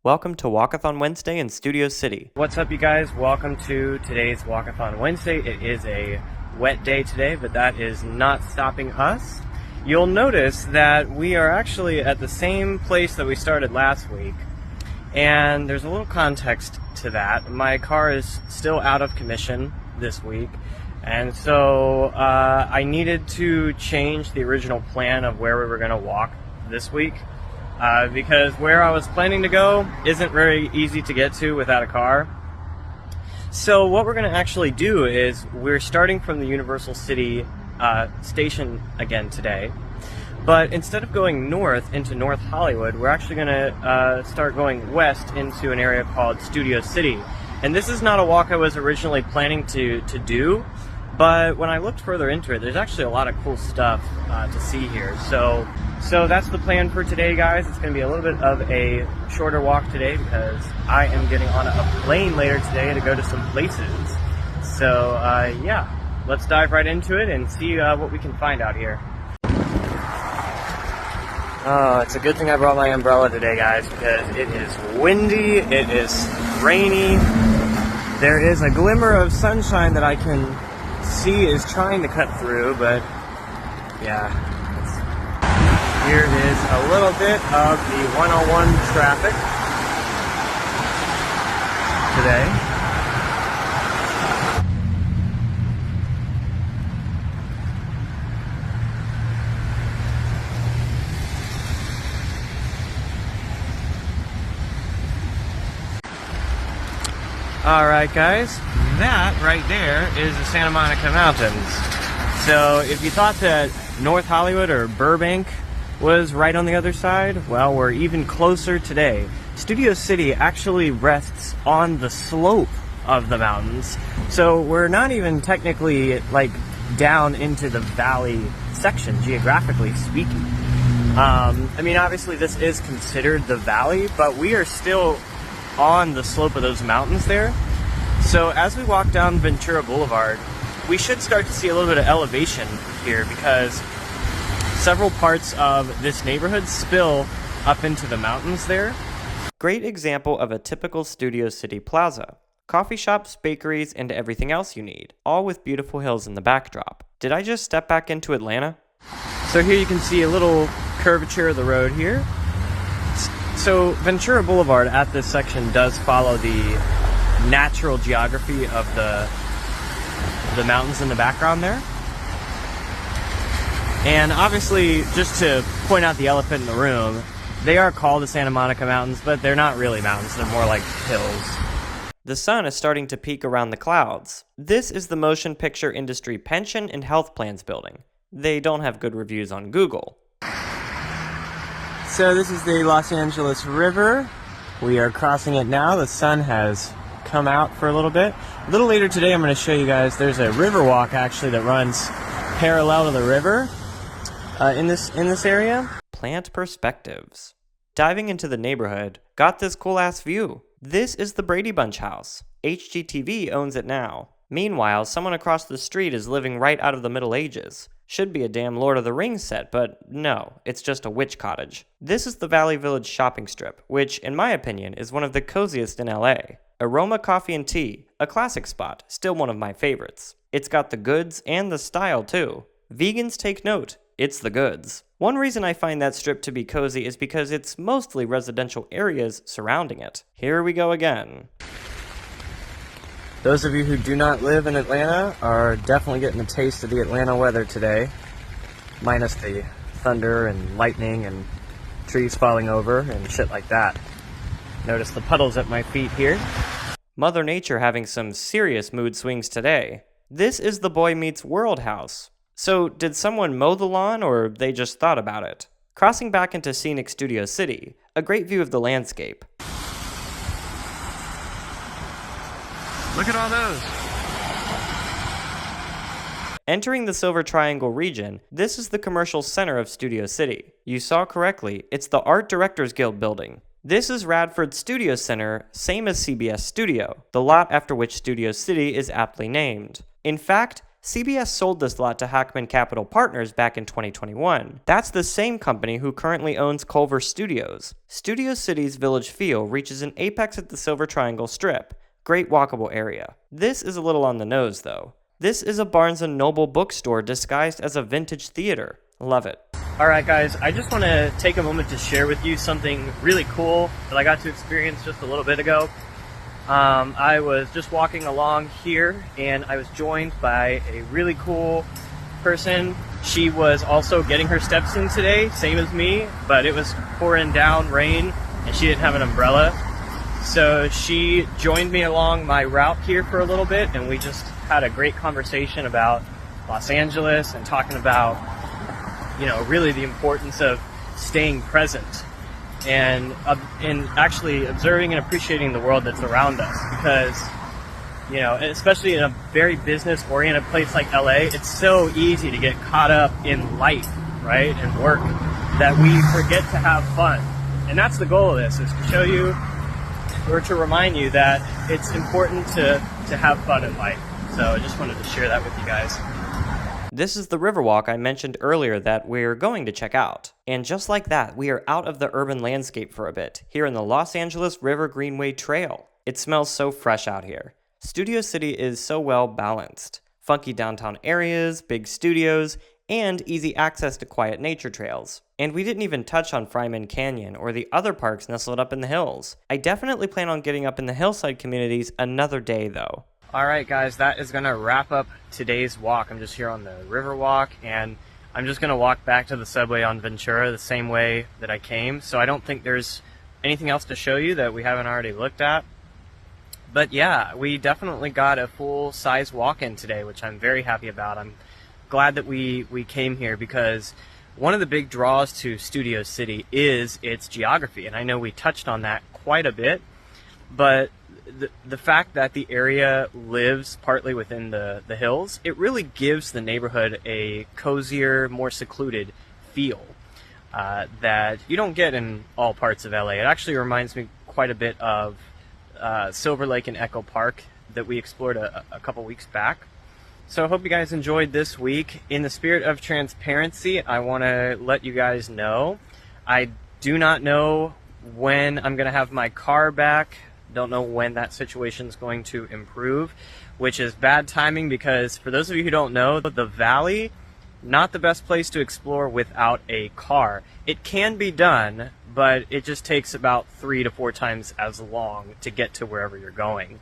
Welcome to Walkathon Wednesday in Studio City. What's up, you guys? Welcome to today's Walkathon Wednesday. It is a wet day today, but that is not stopping us. You'll notice that we are actually at the same place that we started last week, and there's a little context to that. My car is still out of commission this week, and so I needed to change the original plan of where we were going to walk this week. Because where I was planning to go isn't very easy to get to without a car. So what we're going to actually do is we're starting from the Universal City station again today. But instead of going north into North Hollywood, we're actually going to start going west into an area called Studio City. And this is not a walk I was originally planning to do, but when I looked further into it, there's actually a lot of cool stuff to see here. So that's the plan for today, guys. It's going to be a little bit of a shorter walk today because I am getting on a plane later today to go to some places. So yeah, let's dive right into it and see what we can find out here. Oh, it's a good thing I brought my umbrella today, guys, because it is windy, it is rainy. There is a glimmer of sunshine that I can see is trying to cut through, but yeah. Here is a little bit of the 101 traffic today. Alright, guys, that right there is the Santa Monica Mountains. So if you thought that North Hollywood or Burbank was right on the other side, well, we're even closer today. Studio City actually rests on the slope of the mountains, so we're not even technically like down into the valley section, geographically speaking. I mean, obviously this is considered the valley, but we are still on the slope of those mountains there. So as we walk down Ventura Boulevard, we should start to see a little bit of elevation here because several parts of this neighborhood spill up into the mountains there. Great example of a typical Studio City plaza. Coffee shops, bakeries, and everything else you need, all with beautiful hills in the backdrop. Did I just step back into Atlanta? So here you can see a little curvature of the road here. So Ventura Boulevard at this section does follow the natural geography of the mountains in the background there. And obviously, just to point out the elephant in the room, they are called the Santa Monica Mountains, but they're not really mountains, they're more like hills. The sun is starting to peak around the clouds. This is the Motion Picture Industry Pension and Health Plans building. They don't have good reviews on Google. So this is the Los Angeles River. We are crossing it now. The sun has come out for a little bit. A little later today, I'm going to show you guys, there's a river walk actually that runs parallel to the river in this area. Plant perspectives. Diving into the neighborhood, got this cool ass view. This is the Brady Bunch house. HGTV owns it now. Meanwhile, someone across the street is living right out of the Middle Ages. Should be a damn Lord of the Rings set, but no, it's just a witch cottage. This is the Valley Village shopping strip, which, in my opinion, is one of the coziest in LA. Aroma Coffee and Tea, a classic spot, still one of my favorites. It's got the goods and the style too. Vegans take note, it's the goods. One reason I find that strip to be cozy is because it's mostly residential areas surrounding it. Here we go again. Those of you who do not live in Atlanta are definitely getting a taste of the Atlanta weather today, minus the thunder and lightning and trees falling over and shit like that. Notice the puddles at my feet here. Mother Nature having some serious mood swings today. This is the Boy Meets World house. So did someone mow the lawn or they just thought about it? Crossing back into scenic Studio City, a great view of the landscape. Look at all those. Entering the Silver Triangle region, this is the commercial center of Studio City. You saw correctly, it's the Art Directors Guild building. This is Radford's Studio Center, same as CBS Studio, the lot after which Studio City is aptly named. In fact, CBS sold this lot to Hackman Capital Partners back in 2021. That's the same company who currently owns Culver Studios. Studio City's Village feel reaches an apex at the Silver Triangle Strip. Great walkable area. This is a little on the nose, though. This is a Barnes & Noble bookstore disguised as a vintage theater. Love it. Alright guys, I just want to take a moment to share with you something really cool that I got to experience just a little bit ago. I was just walking along here and I was joined by a really cool person. She was also getting her steps in today, same as me, but it was pouring down rain and she didn't have an umbrella. So she joined me along my route here for a little bit and we just had a great conversation about Los Angeles and talking about, you know, really the importance of staying present and actually observing and appreciating the world that's around us, because, you know, especially in a very business-oriented place like LA, it's so easy to get caught up in life, right, and work, that we forget to have fun. And that's the goal of this, is to show you, or to remind you that it's important to have fun in life. So I just wanted to share that with you guys. This is the Riverwalk I mentioned earlier that we're going to check out. And just like that, we are out of the urban landscape for a bit, here in the Los Angeles River Greenway Trail. It smells so fresh out here. Studio City is so well balanced. Funky downtown areas, big studios, and easy access to quiet nature trails. And we didn't even touch on Fryman Canyon or the other parks nestled up in the hills. I definitely plan on getting up in the hillside communities another day though. Alright guys, that is going to wrap up today's walk. I'm just here on the Riverwalk, and I'm just going to walk back to the subway on Ventura the same way that I came. So I don't think there's anything else to show you that we haven't already looked at. But yeah, we definitely got a full-size walk-in today, which I'm very happy about. I'm glad that we came here because one of the big draws to Studio City is its geography. And I know we touched on that quite a bit, but the fact that the area lives partly within the hills, it really gives the neighborhood a cozier, more secluded feel that you don't get in all parts of LA. It actually reminds me quite a bit of Silver Lake and Echo Park that we explored a couple weeks back. So I hope you guys enjoyed this week. In the spirit of transparency, I want to let you guys know I do not know when I'm going to have my car back. Don't know when that situation is going to improve, which is bad timing because for those of you who don't know, the valley, not the best place to explore without a car. It can be done, but it just takes about 3 to 4 times as long to get to wherever you're going.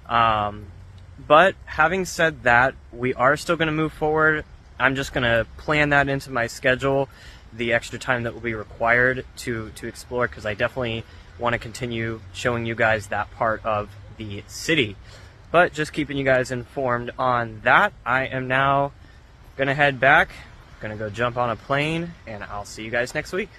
But having said that, we are still going to move forward. I'm just going to plan that into my schedule, the extra time that will be required to explore, because I definitely want to continue showing you guys that part of the city. But just keeping you guys informed on that, I am now going to head back, going to go jump on a plane, and I'll see you guys next week.